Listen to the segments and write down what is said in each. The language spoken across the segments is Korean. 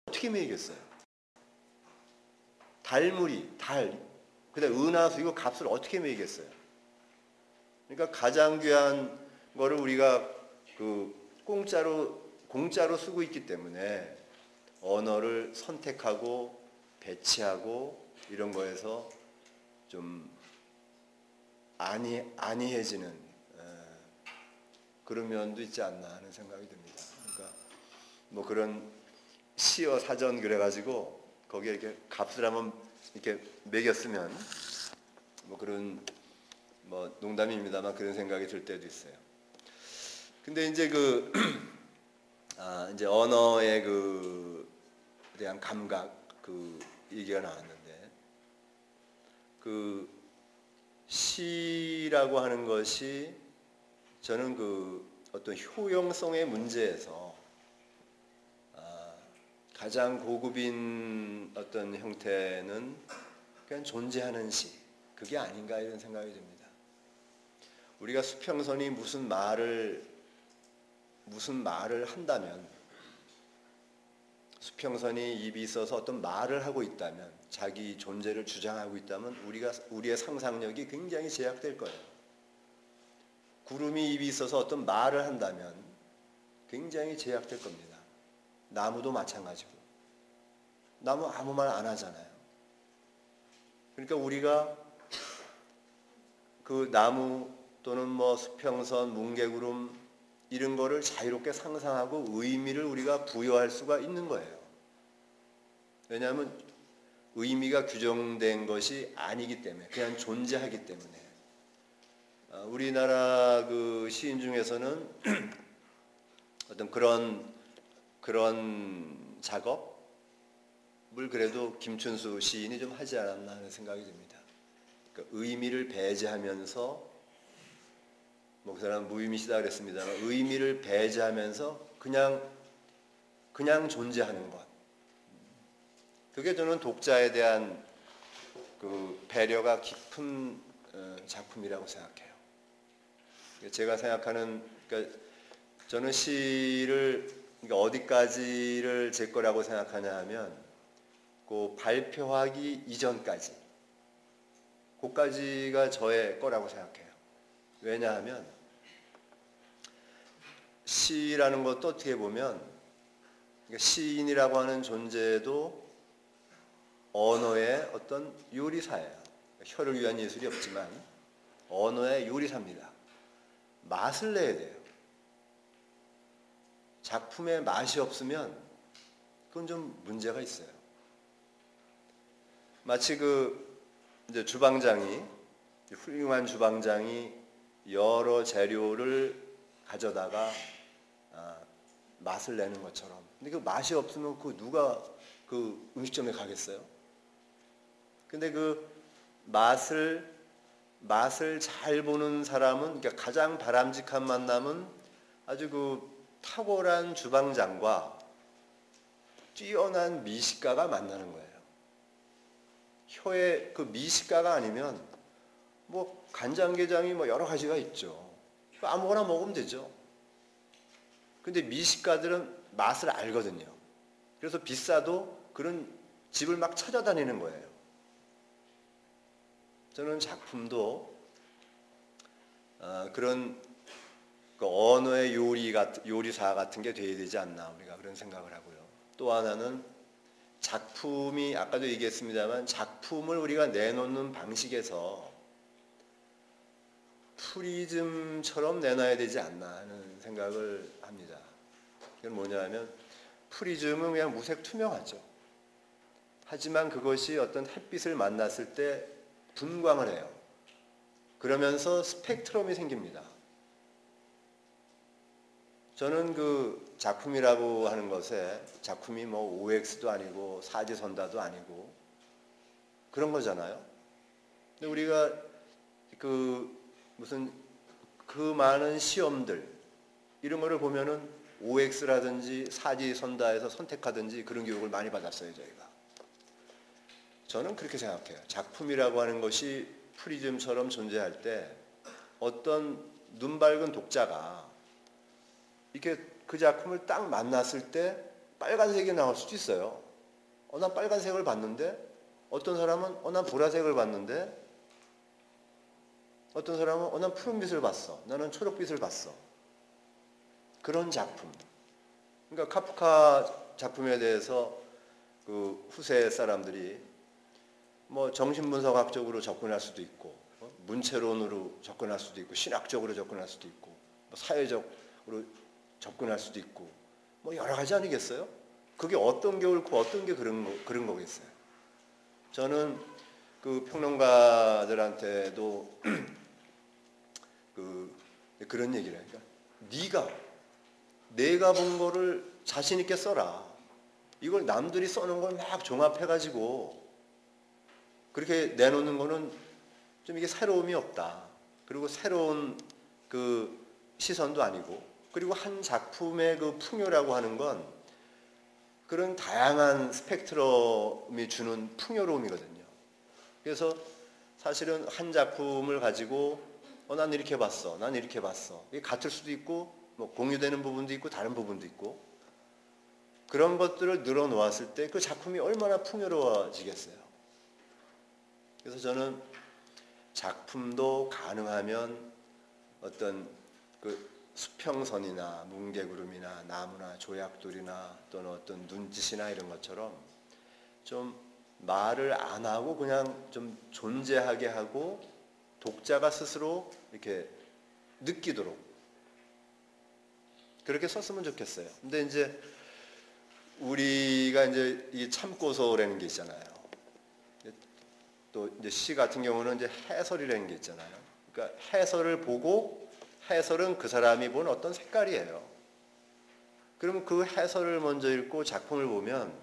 어떻게 매기겠어요? 달무리, 그다음 은하수 이거 값을 어떻게 매기겠어요? 그러니까 가장 귀한 거를 우리가 그 공짜로 쓰고 있기 때문에 언어를 선택하고 배치하고 이런 거에서 좀 안이해지는 그런 면도 있지 않나 하는 생각이 듭니다. 그러니까 뭐 그런 시어 사전 그래가지고 거기에 이렇게 값을 한번 이렇게 매겼으면 뭐 그런 뭐 농담입니다만 그런 생각이 들 때도 있어요. 근데 이제 이제 언어의 대한 감각 얘기가 나왔는데 시라고 하는 것이 저는 어떤 효용성의 문제에서 가장 고급인 어떤 형태는 그냥 존재하는 시, 그게 아닌가 이런 생각이 듭니다. 우리가 수평선이 무슨 말을 한다면, 수평선이 입이 있어서 어떤 말을 하고 있다면, 자기 존재를 주장하고 있다면 우리의 상상력이 굉장히 제약될 거예요. 구름이 입이 있어서 어떤 말을 한다면 굉장히 제약될 겁니다. 나무도 마찬가지고. 나무 아무 말 안 하잖아요. 그러니까 우리가 그 나무 또는 뭐 수평선, 뭉게구름 이런 거를 자유롭게 상상하고 의미를 우리가 부여할 수가 있는 거예요. 왜냐하면 의미가 규정된 것이 아니기 때문에, 그냥 존재하기 때문에. 우리나라 시인 중에서는 어떤 그런 작업을 그래도 김춘수 시인이 좀 하지 않았나 하는 생각이 듭니다. 그러니까 의미를 배제하면서, 뭐 그 사람 무의미시다 그랬습니다만, 의미를 배제하면서 그냥 존재하는 것. 그게 저는 독자에 대한 배려가 깊은 작품이라고 생각해요. 제가 생각하는, 그러니까 저는 시를 어디까지를 제 거라고 생각하냐 하면 발표하기 이전까지, 그까지가 저의 거라고 생각해요. 왜냐하면 시라는 것도 어떻게 보면 시인이라고 하는 존재도 언어의 어떤 요리사예요. 혀를 위한 예술이 없지만 언어의 요리사입니다. 맛을 내야 돼요. 작품에 맛이 없으면 그건 좀 문제가 있어요. 마치 이제 훌륭한 주방장이 여러 재료를 가져다가 맛을 내는 것처럼. 근데 그 맛이 없으면 누가 음식점에 가겠어요? 근데 맛을 잘 보는 사람은, 그러니까 가장 바람직한 만남은 아주 탁월한 주방장과 뛰어난 미식가가 만나는 거예요. 혀의 미식가가 아니면 뭐 간장게장이 뭐 여러 가지가 있죠. 아무거나 먹으면 되죠. 근데 미식가들은 맛을 알거든요. 그래서 비싸도 그런 집을 막 찾아다니는 거예요. 저는 작품도 그런 언어의 요리사 같은 게 돼야 되지 않나, 우리가 그런 생각을 하고요. 또 하나는 작품이, 아까도 얘기했습니다만, 작품을 우리가 내놓는 방식에서 프리즘처럼 내놔야 되지 않나 하는 생각을 합니다. 이건 뭐냐면, 프리즘은 그냥 무색 투명하죠. 하지만 그것이 어떤 햇빛을 만났을 때 분광을 해요. 그러면서 스펙트럼이 생깁니다. 저는 작품이라고 하는 것에, 작품이 뭐 OX도 아니고 사지선다도 아니고 그런 거잖아요. 근데 우리가 무슨 많은 시험들 이런 거를 보면은 OX라든지 사지선다에서 선택하든지 그런 교육을 많이 받았어요, 저희가. 저는 그렇게 생각해요. 작품이라고 하는 것이 프리즘처럼 존재할 때 어떤 눈 밝은 독자가 이렇게 그 작품을 딱 만났을 때 빨간색이 나올 수도 있어요. 난 빨간색을 봤는데, 어떤 사람은 난 보라색을 봤는데, 어떤 사람은 난 푸른빛을 봤어. 나는 초록빛을 봤어. 그런 작품. 그러니까 카프카 작품에 대해서 그 후세 사람들이 뭐 정신분석학적으로 접근할 수도 있고, 문체론으로 접근할 수도 있고, 신학적으로 접근할 수도 있고, 뭐 사회적으로 접근할 수도 있고, 뭐 여러 가지 아니겠어요? 그게 어떤 게 옳고 어떤 게 그런 거겠어요. 저는 그 평론가들한테도 그런 얘기를 하니까, 내가 본 거를 자신 있게 써라. 이걸 남들이 써놓은 걸 막 종합해가지고 그렇게 내놓는 거는 좀 이게 새로움이 없다. 그리고 새로운 그 시선도 아니고, 그리고 한 작품의 그 풍요라고 하는 건 그런 다양한 스펙트럼이 주는 풍요로움이거든요. 그래서 사실은 한 작품을 가지고 난 이렇게 봤어, 난 이렇게 봤어. 이게 같을 수도 있고, 뭐 공유되는 부분도 있고, 다른 부분도 있고, 그런 것들을 늘어놓았을 때 그 작품이 얼마나 풍요로워지겠어요. 그래서 저는 작품도 가능하면 어떤 그 수평선이나 뭉게구름이나 나무나 조약돌이나 또는 어떤 눈짓이나 이런 것처럼 좀 말을 안 하고 그냥 좀 존재하게 하고 독자가 스스로 이렇게 느끼도록 그렇게 썼으면 좋겠어요. 근데 이제 우리가 이제 이 참고서라는 게 있잖아요. 또 이제 시 같은 경우는 이제 해설이라는 게 있잖아요. 그러니까 해설을 보고, 해설은 그 사람이 본 어떤 색깔이에요. 그러면 그 해설을 먼저 읽고 작품을 보면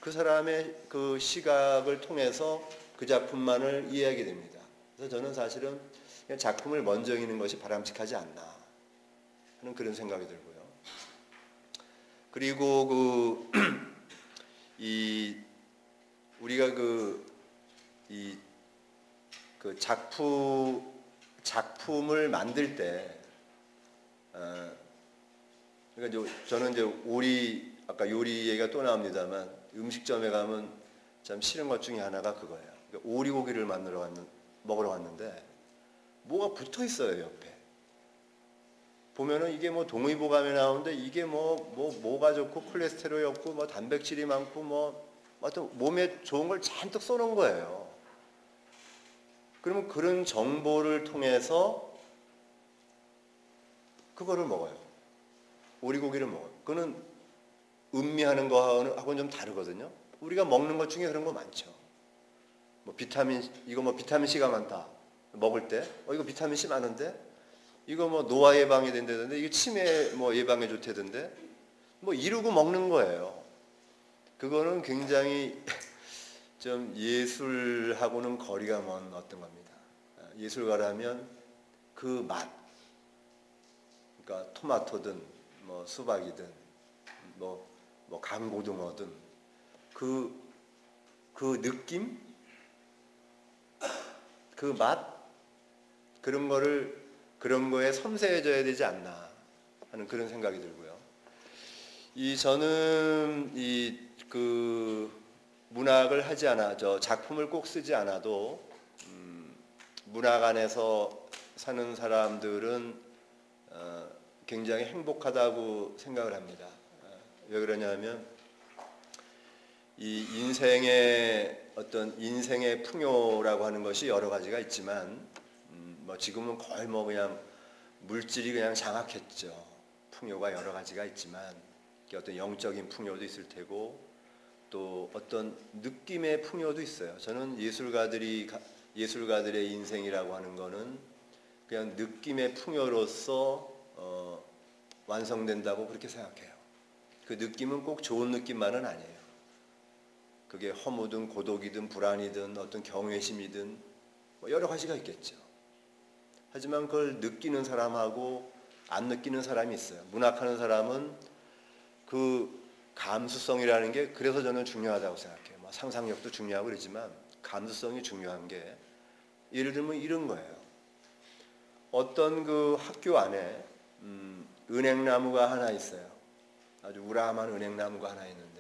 그 사람의 그 시각을 통해서 그 작품만을 이해하게 됩니다. 그래서 저는 사실은 그냥 작품을 먼저 읽는 것이 바람직하지 않나 하는 그런 생각이 들고요. 그리고 우리가 작품을 만들 때, 그러니까 저는 이제 아까 요리 얘기가 또 나옵니다만, 음식점에 가면 참 싫은 것 중에 하나가 그거예요. 그러니까 오리고기를 먹으러 왔는데, 뭐가 붙어 있어요, 옆에. 보면은 이게 뭐 동의보감에 나오는데, 이게 뭐가 좋고, 콜레스테롤이 없고, 뭐 단백질이 많고, 뭐, 하여튼 몸에 좋은 걸 잔뜩 써놓은 거예요. 그러면 그런 정보를 통해서 그거를 먹어요. 오리고기를 먹어요. 그거는 음미하는 거하고는 좀 다르거든요. 우리가 먹는 것 중에 그런 거 많죠. 이거 뭐 비타민 C가 많다. 먹을 때, 이거 비타민 C 많은데, 이거 뭐 노화 예방에 된다던데, 이거 치매 뭐 예방에 좋다던데, 뭐 이러고 먹는 거예요. 그거는 굉장히 좀 예술하고는 거리가 먼 어떤 겁니다. 예술가라면 그 맛, 그러니까 토마토든 뭐 수박이든 뭐 강고등어든 그 느낌, 그 맛, 그런 거에 섬세해져야 되지 않나 하는 그런 생각이 들고요. 저는 문학을 하지 작품을 꼭 쓰지 않아도 문학 안에서 사는 사람들은 굉장히 행복하다고 생각을 합니다. 왜 그러냐면 이 인생의 풍요라고 하는 것이 여러 가지가 있지만, 뭐 지금은 거의 뭐 그냥 물질이 그냥 장악했죠. 풍요가 여러 가지가 있지만, 어떤 영적인 풍요도 있을 테고, 또 어떤 느낌의 풍요도 있어요. 저는 예술가들의 인생이라고 하는 거는 그냥 느낌의 풍요로서 완성된다고 그렇게 생각해요. 그 느낌은 꼭 좋은 느낌만은 아니에요. 그게 허무든 고독이든 불안이든 어떤 경외심이든 뭐 여러 가지가 있겠죠. 하지만 그걸 느끼는 사람하고 안 느끼는 사람이 있어요. 문학하는 사람은 그 감수성이라는 게 그래서 저는 중요하다고 생각해요. 뭐 상상력도 중요하고 그러지만 감수성이 중요한 게, 예를 들면 이런 거예요. 어떤 그 학교 안에 은행나무가 하나 있어요. 아주 우람한 은행나무가 하나 있는데